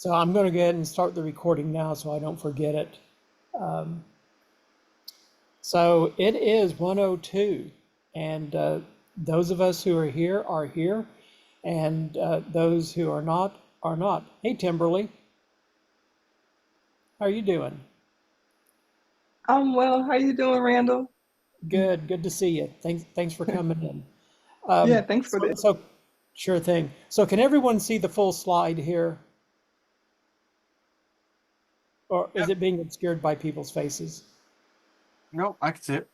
So I'm going to go ahead and start the recording now so I don't forget it. So it is 1:02, and those of us who are here, and those who are not are not. Hey, Timberly, how are you doing? I'm well. How you doing, Randall? Good, good to see you. Thanks for coming in. Yeah, thanks for So, this. so sure thing. So can everyone see the full slide here, or is Yep. it being obscured by people's faces? Nope, I can see it.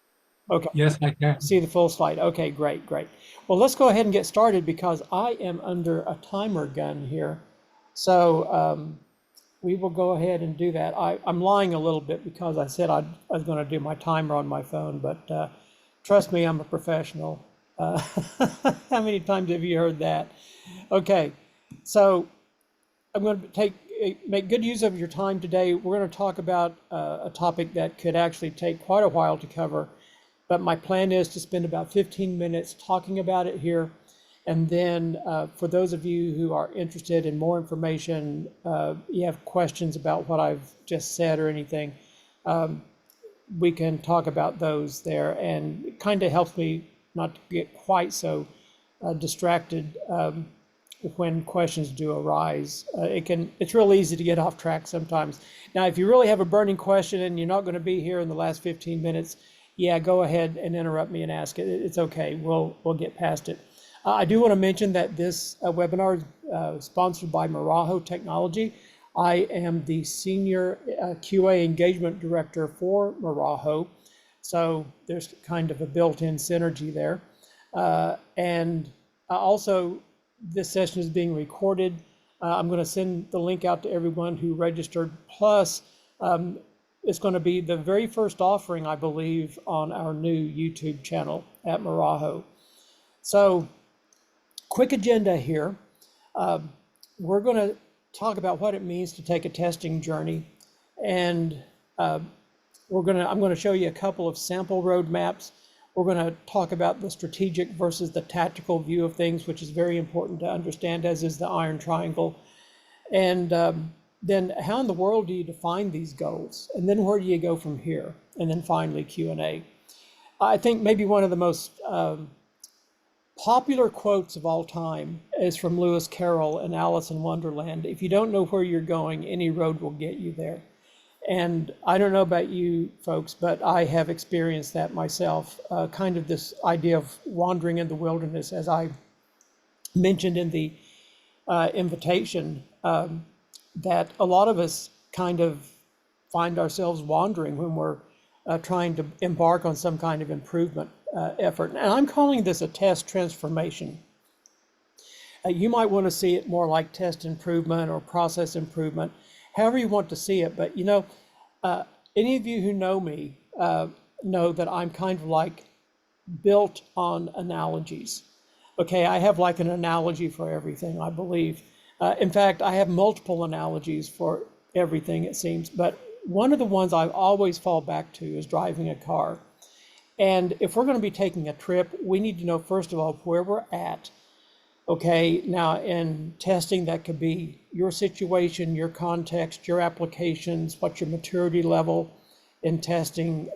Okay. Yes, I can. See the full slide. Okay, great, great. Well, let's go ahead and get started because I am under a timer gun here. So we will go ahead and do that. I'm lying a little bit because I said I was going to do my timer on my phone, but trust me, I'm a professional. Uh, how many times have you heard that? Okay, so I'm going to make good use of your time today. We're going to talk about a topic that could actually take quite a while to cover, but my plan is to spend about 15 minutes talking about it here. And then for those of you who are interested in more information, you have questions about what I've just said or anything, we can talk about those there. And it kind of helps me not to get quite so distracted when questions do arise. It's real easy to get off track sometimes. Now, if you really have a burning question and you're not going to be here in the last 15 minutes, yeah, go ahead and interrupt me and ask it. It's okay. We'll get past it. I do want to mention that this webinar is sponsored by Marajo Technology. I am the Senior QA Engagement Director for Marajo, so there's kind of a built-in synergy there. And also, this session is being recorded. I'm going to send the link out to everyone who registered. Plus, it's going to be the very first offering, I believe, on our new YouTube channel at Marajo. So, quick agenda here. We're going to talk about what it means to take a testing journey, and I'm going to show you a couple of sample roadmaps. We're going to talk about the strategic versus the tactical view of things, which is very important to understand, as is the iron triangle. And then how in the world do you define these goals? And then where do you go from here? And then finally, Q&A. I think maybe one of the most popular quotes of all time is from Lewis Carroll in Alice in Wonderland. If you don't know where you're going, any road will get you there. And I don't know about you folks, but I have experienced that myself, kind of this idea of wandering in the wilderness, as I mentioned in the invitation, that a lot of us kind of find ourselves wandering when we're trying to embark on some kind of improvement effort. And I'm calling this a test transformation. You might want to see it more like test improvement or process improvement, however you want to see it. But any of you who know me know that I'm kind of like built on analogies. Okay, I have like an analogy for everything, I believe. In fact, I have multiple analogies for everything, it seems. But one of the ones I always fall back to is driving a car. And if we're going to be taking a trip, we need to know, first of all, where we're at. Okay, now in testing, that could be your situation, your context, your applications, what's your maturity level in testing?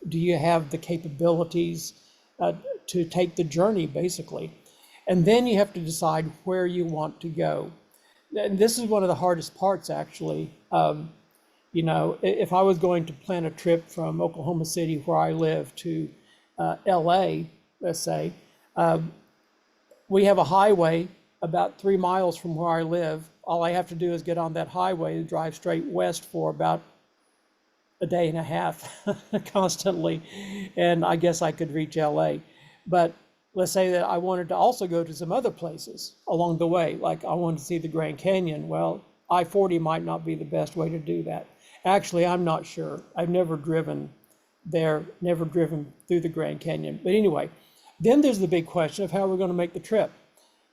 Do you have the capabilities to take the journey, basically? And then you have to decide where you want to go. And this is one of the hardest parts, actually. If I was going to plan a trip from Oklahoma City, where I live, to LA, let's say, we have a highway about 3 miles from where I live. All I have to do is get on that highway and drive straight west for about a day and a half constantly, and I guess I could reach LA. But let's say that I wanted to also go to some other places along the way, like I wanted to see the Grand Canyon. Well, I-40 might not be the best way to do that. Actually, I'm not sure. I've never driven there, never driven through the Grand Canyon. But anyway, then there's the big question of how we're going to make the trip.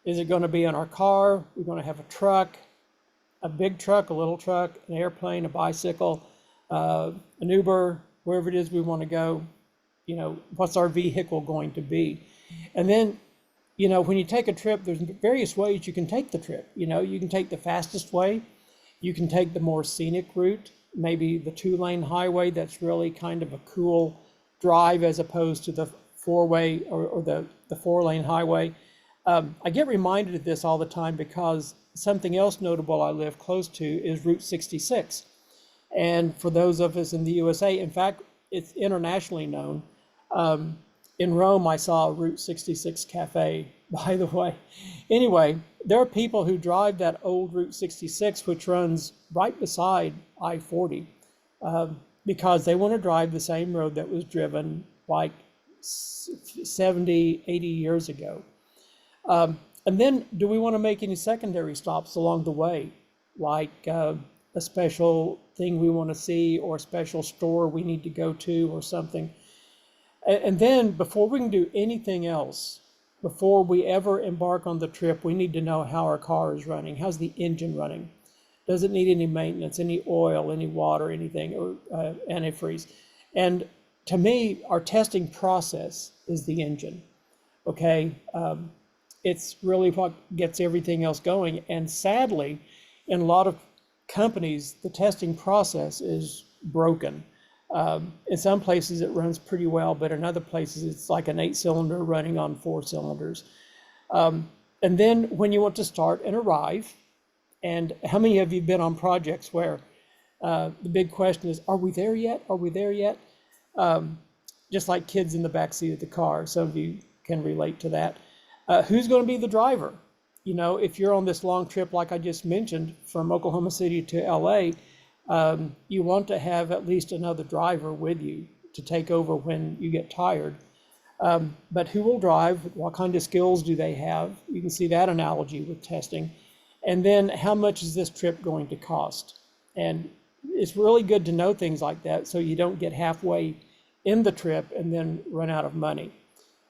Is it going to be in our car? We're going to have a truck, a big truck, a little truck, an airplane, a bicycle, an Uber, wherever it is we want to go. What's our vehicle going to be? And then, when you take a trip, there's various ways you can take the trip. You can take the fastest way. You can take the more scenic route, maybe the 2-lane highway that's really kind of a cool drive as opposed to the 4-way or the 4-lane highway. I get reminded of this all the time because something else notable I live close to is Route 66. And for those of us in the USA, in fact, it's internationally known. In Rome, I saw a Route 66 cafe, by the way. Anyway, there are people who drive that old Route 66, which runs right beside I-40, because they want to drive the same road that was driven like 70, 80 years ago. And then do we want to make any secondary stops along the way, like a special thing we want to see or a special store we need to go to or something? And then before we can do anything else, before we ever embark on the trip, we need to know how our car is running. How's the engine running? Does it need any maintenance, any oil, any water, anything, or antifreeze? And to me, our testing process is the engine, okay? It's really what gets everything else going. And sadly, in a lot of companies, the testing process is broken. In some places it runs pretty well, but in other places it's like an 8-cylinder running on 4 cylinders. And then when you want to start and arrive, and how many of you have been on projects where the big question is, are we there yet? Are we there yet? Just like kids in the backseat of the car. Some of you can relate to that. Who's going to be the driver? You know, if you're on this long trip, like I just mentioned, from Oklahoma City to LA, you want to have at least another driver with you to take over when you get tired. But who will drive? What kind of skills do they have? You can see that analogy with testing. And then how much is this trip going to cost? And it's really good to know things like that so you don't get halfway in the trip and then run out of money.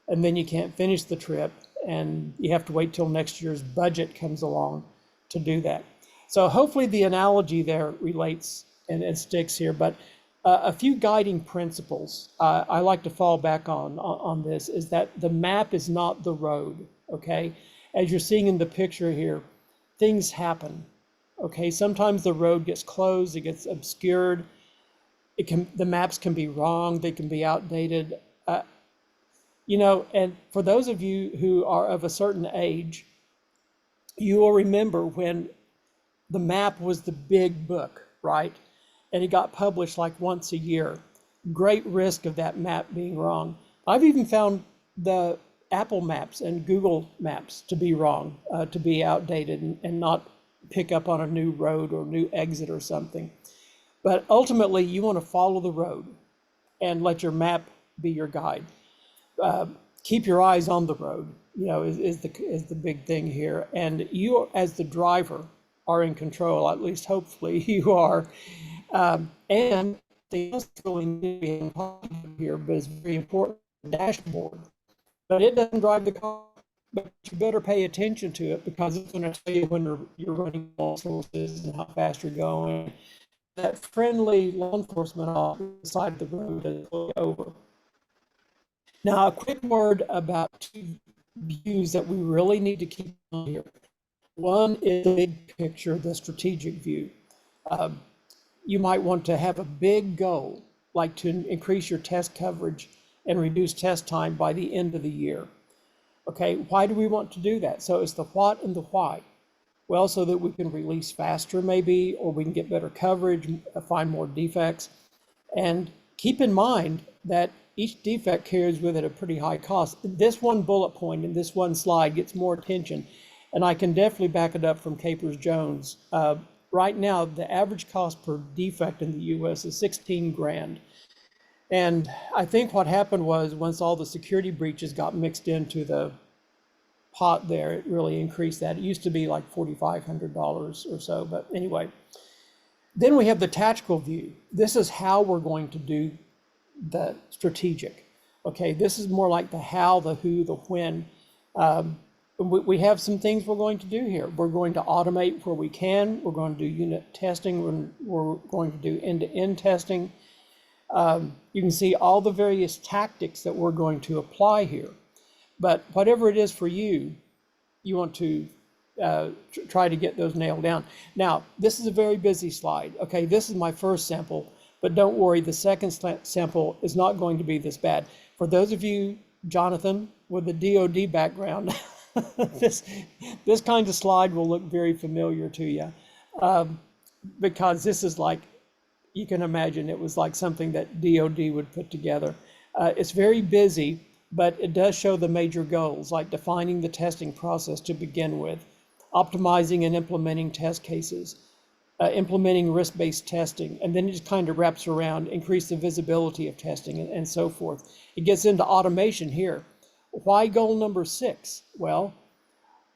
And then you can't finish the trip and you have to wait till next year's budget comes along to do that. So hopefully the analogy there relates and sticks here, but a few guiding principles I like to fall back on this is that the map is not the road, okay? As you're seeing in the picture here, things happen, okay? Sometimes the road gets closed, it gets obscured, the maps can be wrong, they can be outdated. You know, and for those of you who are of a certain age, you will remember when the map was the big book, right? And it got published like once a year. Great risk of that map being wrong. I've even found the Apple Maps and Google Maps to be wrong, to be outdated and not pick up on a new road or new exit or something. But ultimately, you want to follow the road and let your map be your guide. Keep your eyes on the road, you know, is the big thing here. And you, as the driver, are in control. At least, hopefully, you are. And the else really need to be here, but it's very important. The dashboard, but it doesn't drive the car. But you better pay attention to it because it's going to tell you when you're running all sources and how fast you're going. That friendly law enforcement officer on the side of the road is over. Now, a quick word about two views that we really need to keep on here. One is the big picture, the strategic view. You might want to have a big goal, like to increase your test coverage and reduce test time by the end of the year. Okay, why do we want to do that? So it's the what and the why. Well, so that we can release faster maybe, or we can get better coverage, find more defects. And keep in mind that each defect carries with it a pretty high cost. This one bullet point in this one slide gets more attention, and I can definitely back it up from Capers-Jones. Right now, the average cost per defect in the US is 16 grand. And I think what happened was once all the security breaches got mixed into the pot there, it really increased that. It used to be like $4,500 or so, but anyway. Then we have the tactical view. This is how we're going to do the strategic. Okay, this is more like the how, the who, the when. We have some things we're going to do here. We're going to automate where we can. We're going to do unit testing. We're going to do end-to-end testing. You can see all the various tactics that we're going to apply here. But whatever it is for you, you want to try to get those nailed down. Now, this is a very busy slide. Okay, this is my first sample, but don't worry, the second sample is not going to be this bad. For those of you, Jonathan, with a DoD background, this kind of slide will look very familiar to you, because this is like, you can imagine it was like something that DoD would put together. It's very busy, but it does show the major goals, like defining the testing process to begin with, optimizing and implementing test cases, implementing risk-based testing, and then it just kind of wraps around, increase the visibility of testing, and so forth. It gets into automation here. Why goal number 6? Well,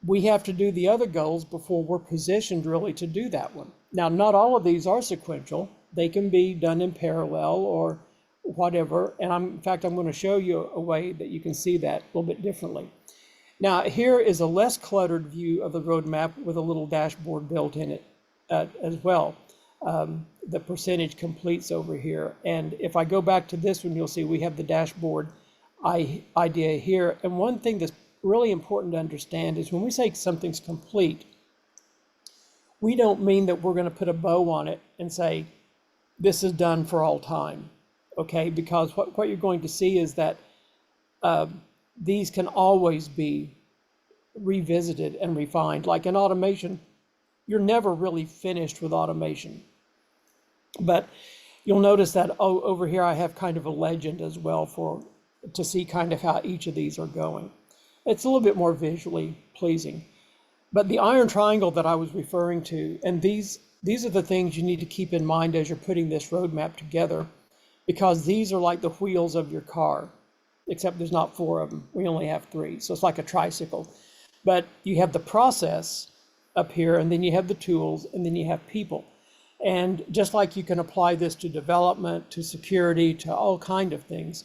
we have to do the other goals before we're positioned really to do that one. Now, not all of these are sequential. They can be done in parallel or whatever. And in fact, I'm going to show you a way that you can see that a little bit differently. Now, here is a less cluttered view of the roadmap with a little dashboard built in it as well. The percentage completes over here. And if I go back to this one, you'll see we have the dashboard idea here. And one thing that's really important to understand is when we say something's complete, we don't mean that we're going to put a bow on it and say, this is done for all time, okay? Because what you're going to see is that these can always be revisited and refined. Like in automation, you're never really finished with automation. But you'll notice that over here I have kind of a legend as well to see kind of how each of these are going. It's a little bit more visually pleasing. But the iron triangle that I was referring to, and these are the things you need to keep in mind as you're putting this roadmap together, because these are like the wheels of your car, except there's not 4 of them. We only have 3, so it's like a tricycle. But you have the process up here, and then you have the tools, and then you have people. And just like you can apply this to development, to security, to all kind of things,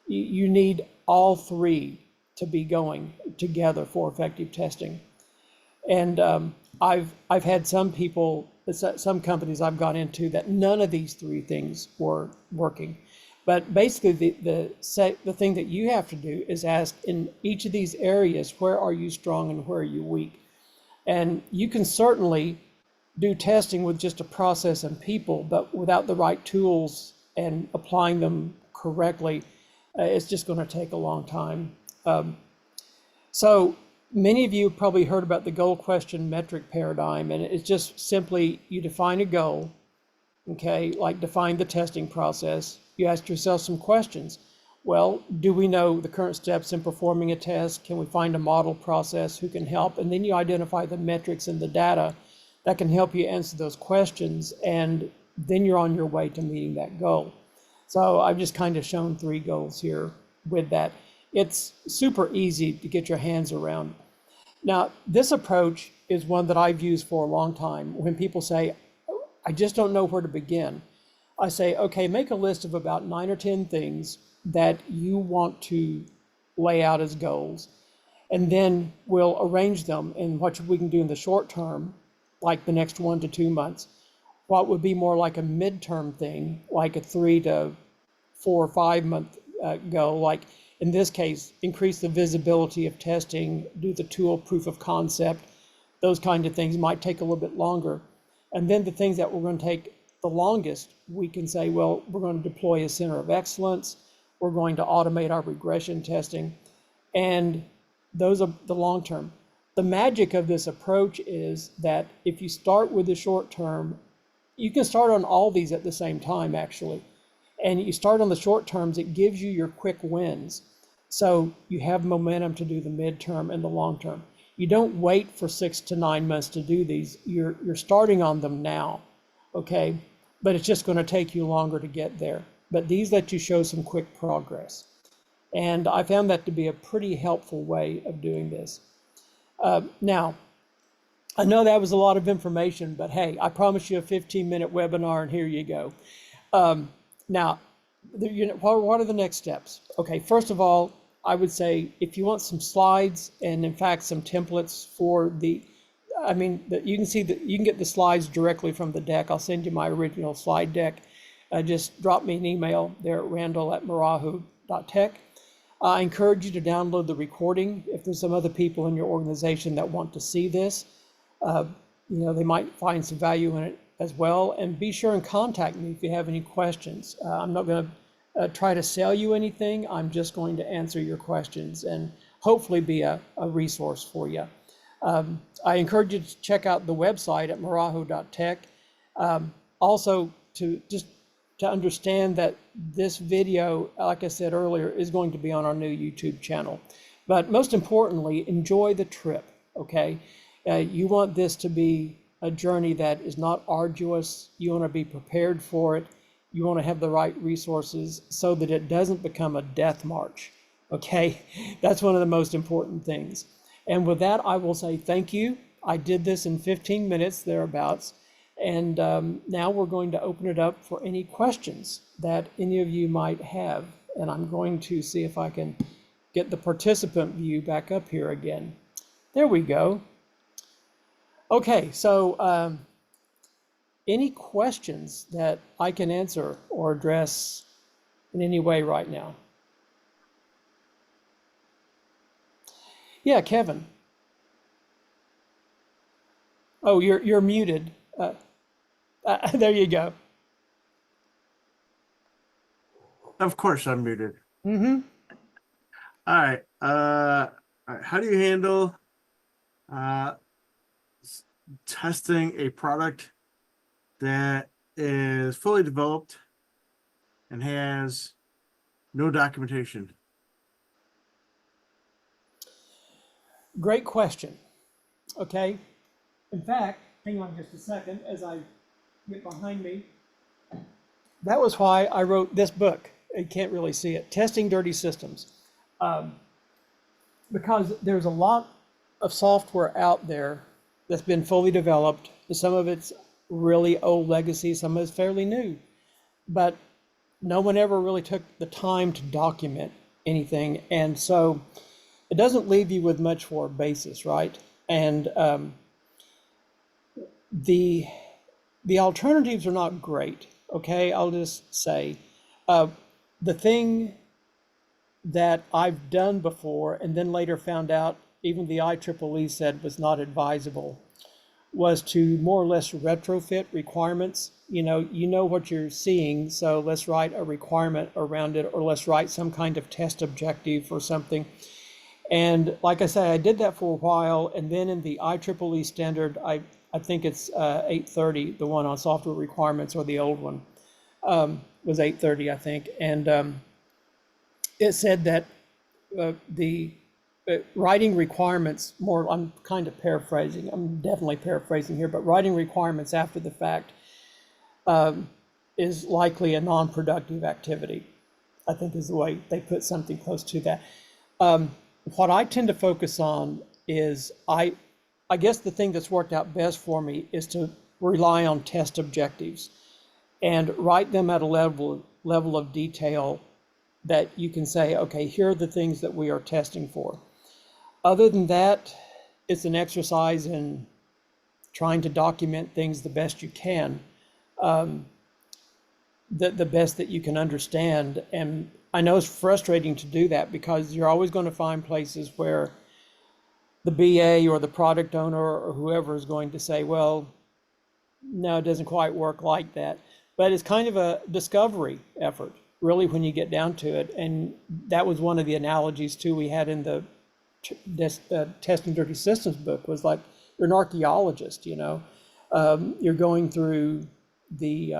you need all 3 to be going together for effective testing. And I've had some people, some companies I've gone into that none of these 3 things were working. But basically the thing that you have to do is ask in each of these areas, where are you strong and where are you weak? And you can certainly do testing with just a process and people, but without the right tools and applying them correctly, it's just going to take a long time. So many of you probably heard about the goal question metric paradigm, and it's just simply you define a goal, okay, like define the testing process. You ask yourself some questions. Well, do we know the current steps in performing a test? Can we find a model process who can help? And then you identify the metrics and the data that can help you answer those questions, and then you're on your way to meeting that goal. So I've just kind of shown 3 goals here with that. It's super easy to get your hands around. Now, this approach is one that I've used for a long time. When people say, I just don't know where to begin, I say, okay, make a list of about 9 or 10 things that you want to lay out as goals, and then we'll arrange them in what we can do in the short term, like the next 1 to 2 months, what would be more like a midterm thing, like a 3 to 4 or 5 month goal, like in this case, increase the visibility of testing, do the tool proof of concept. Those kind of things might take a little bit longer. And then the things that we're going to take the longest, we can say, well, we're going to deploy a center of excellence. We're going to automate our regression testing. And those are the long term. The magic of this approach is that if you start with the short term, you can start on all these at the same time, actually. And you start on the short terms, it gives you your quick wins. So you have momentum to do the midterm and the long term. You don't wait for 6 to 9 months to do these. You're starting on them now, okay? But it's just going to take you longer to get there. But these let you show some quick progress. And I found that to be a pretty helpful way of doing this. Now, I know that was a lot of information, but hey, I promised you a 15-minute webinar, and here you go. Now, what are the next steps? Okay, first of all, I would say if you want some slides and in fact some templates for you can see that you can get the slides directly from the deck. I'll send you my original slide deck. Just drop me an email there at randall@marahu.tech. I encourage you to download the recording if there's some other people in your organization that want to see this. they might find some value in it as well. And be sure and contact me if you have any questions. I'm not going to try to sell you anything. I'm just going to answer your questions and hopefully be a resource for you. I encourage you to check out the website at marajo.tech. Also, to understand that this video, like I said earlier, is going to be on our new YouTube channel. But most importantly, enjoy the trip, okay? You want this to be a journey that is not arduous. You want to be prepared for it. You want to have the right resources so that it doesn't become a death march, okay? That's one of the most important things. And with that, I will say thank you. I did this in 15 minutes, thereabouts. And now we're going to open it up for any questions that any of you might have. And I'm going to see if I can get the participant view back up here again. There we go. Okay, so any questions that I can answer or address in any way right now? Yeah, Kevin. Oh, you're muted. There you go. Of course, I'm muted. Mm-hmm. All right. How do you handle testing a product that is fully developed and has no documentation? Great question. Okay. In fact, hang on just a second as I get behind me. That was why I wrote this book. You can't really see it, Testing Dirty Systems. Because there's a lot of software out there that's been fully developed. Some of it's really old legacy, some of it's fairly new. But no one ever really took the time to document anything. And so it doesn't leave you with much for a basis, right? And the alternatives are not great, okay? I'll just say, the thing that I've done before and then later found out even the IEEE said was not advisable was to more or less retrofit requirements. You know what you're seeing, so let's write a requirement around it, or let's write some kind of test objective or something. And like I say, I did that for a while, and then in the IEEE standard, I think it's 830, the one on software requirements, or the old one was 830, I think. And it said that the writing requirements, I'm kind of paraphrasing, I'm definitely paraphrasing here, but writing requirements after the fact is likely a non-productive activity, I think is the way they put something close to that. What I tend to focus on is, I guess the thing that's worked out best for me is to rely on test objectives and write them at a level of detail that you can say, okay, here are the things that we are testing for. Other than that, it's an exercise in trying to document things the best you can, the best that you can understand. And I know it's frustrating to do that because you're always going to find places where the BA or the product owner or whoever is going to say, well, no, it doesn't quite work like that. But it's kind of a discovery effort, really, when you get down to it. And that was one of the analogies too we had in the Testing Dirty Systems book, was like you're an archaeologist, you're going through the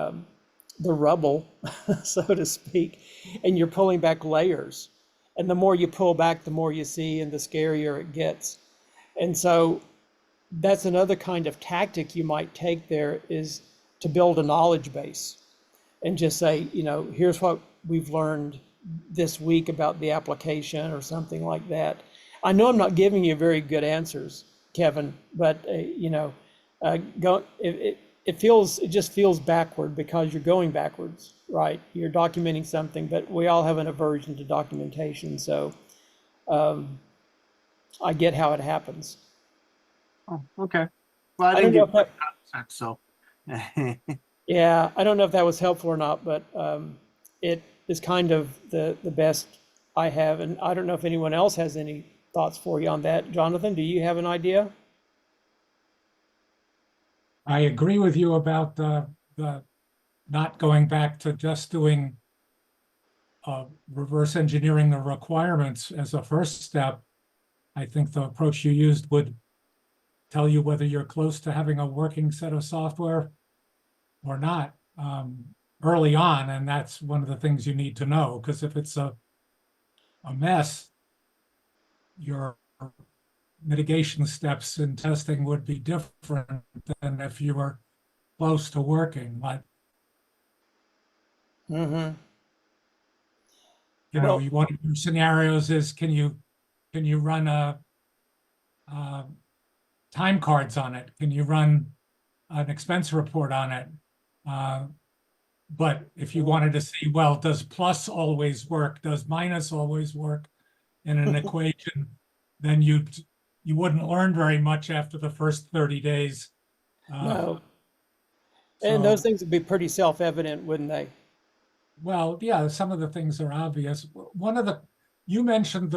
rubble, so to speak, and you're pulling back layers. And the more you pull back, the more you see, and the scarier it gets. And so that's another kind of tactic you might take there, is to build a knowledge base and just say, here's what we've learned this week about the application or something like that. I know I'm not giving you very good answers, Kevin, but it just feels backward because you're going backwards, right? You're documenting something, but we all have an aversion to documentation. So I get how it happens. Oh, okay. Well, I don't know if that, so. yeah, I don't know if that was helpful or not, but it is kind of the best I have. And I don't know if anyone else has any thoughts for you on that. Jonathan, do you have an idea? I agree with you about the not going back to just doing reverse engineering the requirements as a first step. I think the approach you used would tell you whether you're close to having a working set of software or not early on, and that's one of the things you need to know, because if it's a mess, your mitigation steps in testing would be different than if you were close to working. Like, Mm-hmm. you know, Well, one of your scenarios is, can you run time cards on it? Can you run an expense report on it? But if you wanted to see, well, does plus always work? Does minus always work in an equation? Then you wouldn't learn very much after the first 30 days. no. And those So, things would be pretty self-evident, wouldn't they? well, yeah, some of the things are obvious. You mentioned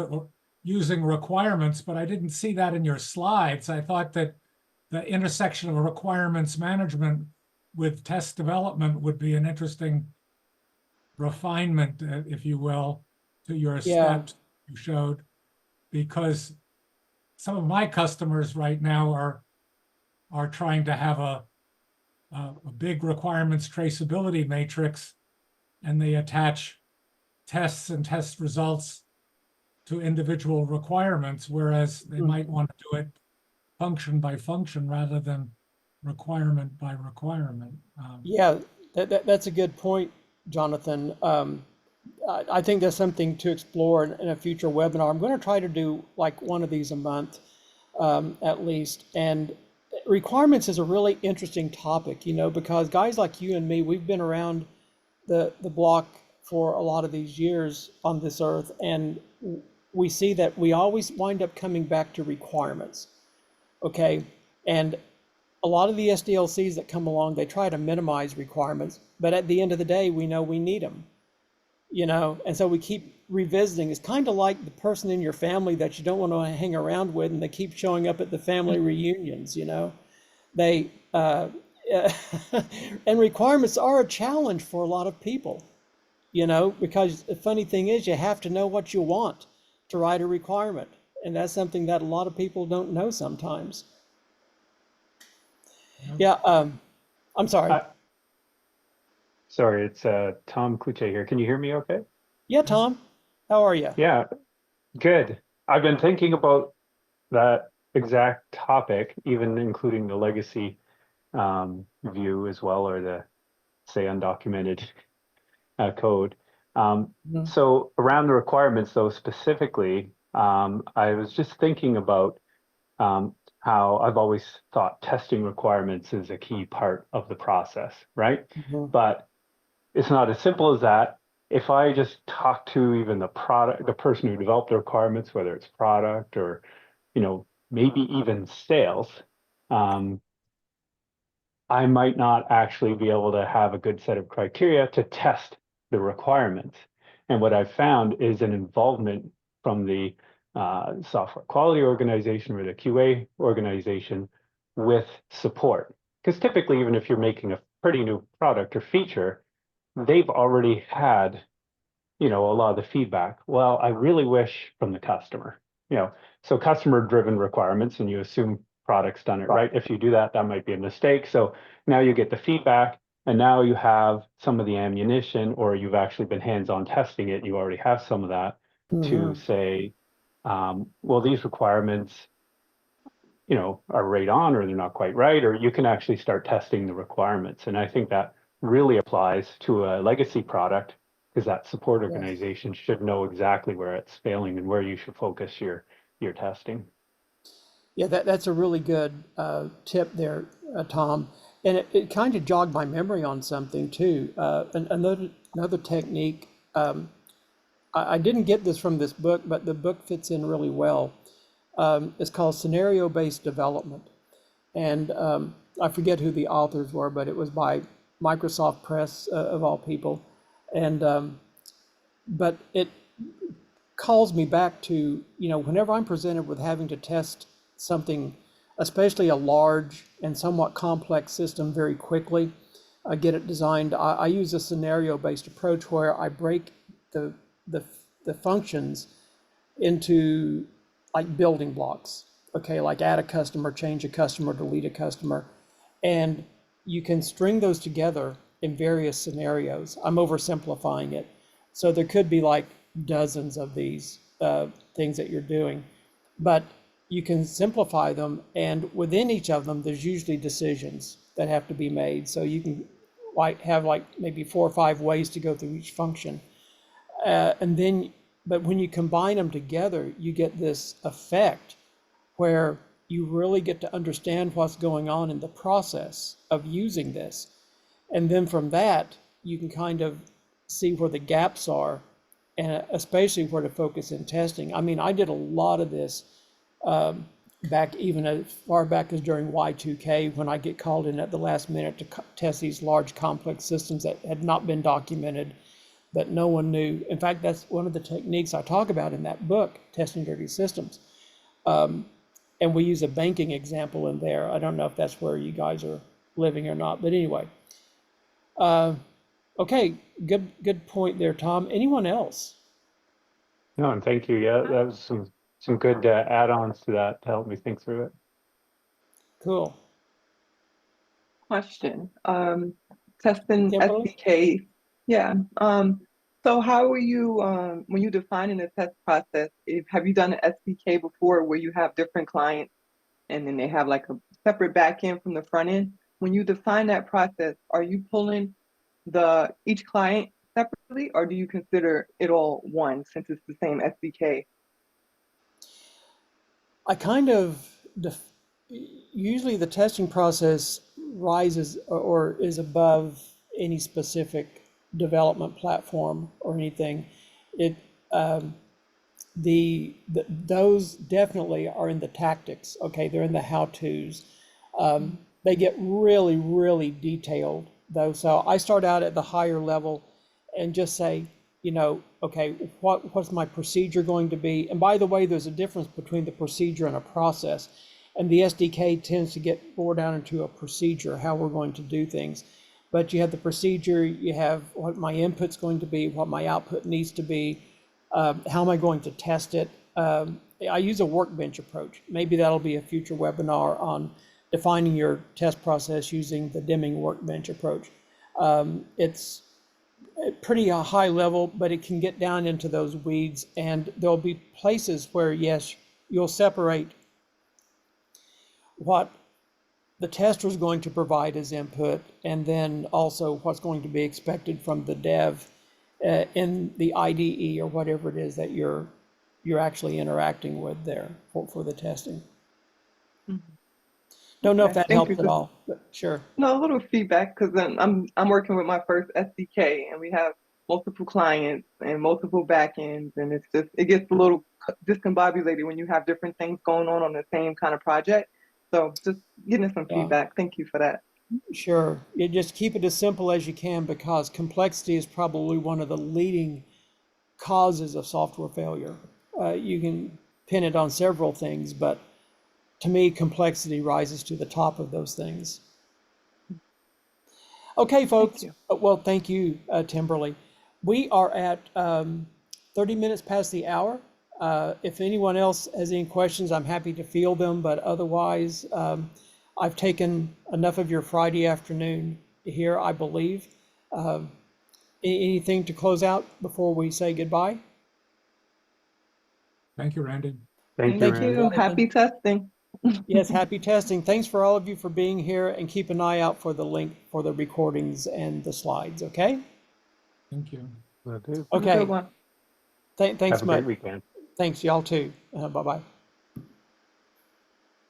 using requirements, but I didn't see that in your slides. I thought that the intersection of requirements management with test development would be an interesting refinement, if you will, to your Yeah. steps you showed, because some of my customers right now are trying to have a big requirements traceability matrix, and they attach tests and test results to individual requirements, whereas they might want to do it function by function rather than requirement by requirement. Yeah, that's a good point, Jonathan. I think that's something to explore in a future webinar. I'm going to try to do like one of these a month, at least. And requirements is a really interesting topic, because guys like you and me, we've been around the block for a lot of these years on this earth, and we see that we always wind up coming back to requirements. Okay, and a lot of the SDLCs that come along, they try to minimize requirements, but at the end of the day, we know we need them, and so we keep revisiting. It's kind of like the person in your family that you don't want to hang around with, and they keep showing up at the family reunions. They and requirements are a challenge for a lot of people, because the funny thing is you have to know what you want to write a requirement, and that's something that a lot of people don't know sometimes. Yeah, I'm sorry. Sorry, it's Tom Kluche here. Can you hear me okay? Yeah, Tom, how are you? Yeah, good. I've been thinking about that exact topic, even including the legacy view as well, or the, say, undocumented code. Mhm. So around the requirements, though, specifically, I was just thinking about how I've always thought testing requirements is a key part of the process, right? Mhm. But it's not as simple as that. If I just talk to even the person who developed the requirements, whether it's product or, maybe even sales, um, I might not actually be able to have a good set of criteria to test the requirements. And what I've found is an involvement from the software quality organization or the QA organization with support. Because typically, even if you're making a pretty new product or feature, they've already had, a lot of the feedback. Well, I really wish from the customer, so customer-driven requirements, and you assume product's done it right. If you do that, that might be a mistake. So now you get the feedback, and now you have some of the ammunition, or you've actually been hands-on testing it. You already have some of that to say, well, these requirements, are right on, or they're not quite right, or you can actually start testing the requirements. And I think that really applies to a legacy product, because that support Yes. organization should know exactly where it's failing and where you should focus your testing. Yeah, that's a really good tip there, Tom. And it kind of jogged my memory on something too. Another technique. I didn't get this from this book, but the book fits in really well. It's called scenario-based development, and I forget who the authors were, but it was by Microsoft Press of all people, and but it calls me back to, whenever I'm presented with having to test something especially a large and somewhat complex system very quickly. Get it designed. I use a scenario-based approach where I break the functions into like building blocks. Okay, like add a customer, change a customer, delete a customer, and you can string those together in various scenarios. I'm oversimplifying it. So there could be like dozens of these things that you're doing, but you can simplify them, and within each of them, there's usually decisions that have to be made. So you can like have like maybe 4 or 5 ways to go through each function. And then, but when you combine them together, you get this effect where you really get to understand what's going on in the process of using this. And then from that, you can kind of see where the gaps are, and especially where to focus in testing. I mean, I did a lot of this back even as far back as during Y2K, when I get called in at the last minute to test these large complex systems that had not been documented, that no one knew. In fact, that's one of the techniques I talk about in that book, Testing Dirty Systems. And we use a banking example in there. I don't know if that's where you guys are living or not, but anyway. Okay, good point there, Tom. Anyone else? No, and thank you. Yeah, that was some good add-ons to that to help me think through it. Cool. Question. Testing Kimberly? SDKs. Yeah. So how are you when you defining the test process? Have you done an SDK before where you have different clients and then they have like a separate back end from the front end? When you define that process, are you pulling each client separately, or do you consider it all one since it's the same SDK? I kind of, usually the testing process rises or is above any specific development platform or anything. It, those definitely are in the tactics, okay? They're in the how-tos. They get really, really detailed though. So I start out at the higher level and just say, you know, okay, what's my procedure going to be? And by the way, there's a difference between the procedure and a process. And the SDK tends to get more down into a procedure, how we're going to do things. But you have the procedure, you have what my input's going to be, what my output needs to be, how am I going to test it? I use a workbench approach. Maybe that'll be a future webinar on defining your test process using the Deming workbench approach. It's pretty high level, but it can get down into those weeds, and there'll be places where, yes, you'll separate what the tester is going to provide as input, and then also what's going to be expected from the dev in the IDE or whatever it is that you're actually interacting with there for the testing. Mm-hmm. Don't know if Okay, that thank helps you. at all, but sure. No, a little feedback because I'm working with my first SDK and we have multiple clients and multiple backends, and it gets a little discombobulated when you have different things going on the same kind of project. So just getting some Yeah. feedback. Thank you for that. Sure. You just keep it as simple as you can, because complexity is probably one of the leading causes of software failure. You can pin it on several things, but to me, complexity rises to the top of those things. Okay, folks. Thank Well, thank you, Timberly. We are at 30 minutes past the hour. If anyone else has any questions, I'm happy to field them, but otherwise, I've taken enough of your Friday afternoon here, I believe. Anything to close out before we say goodbye? Thank you, Randy. Thank you, Thank you. Randy. you. Happy testing. Yes, happy testing. Thanks for all of you for being here, and keep an eye out for the link for the recordings and the slides, okay? Thank you. Will do. Have a Okay. good one. Thanks Have a much. great weekend. Thanks, y'all too. Bye-bye.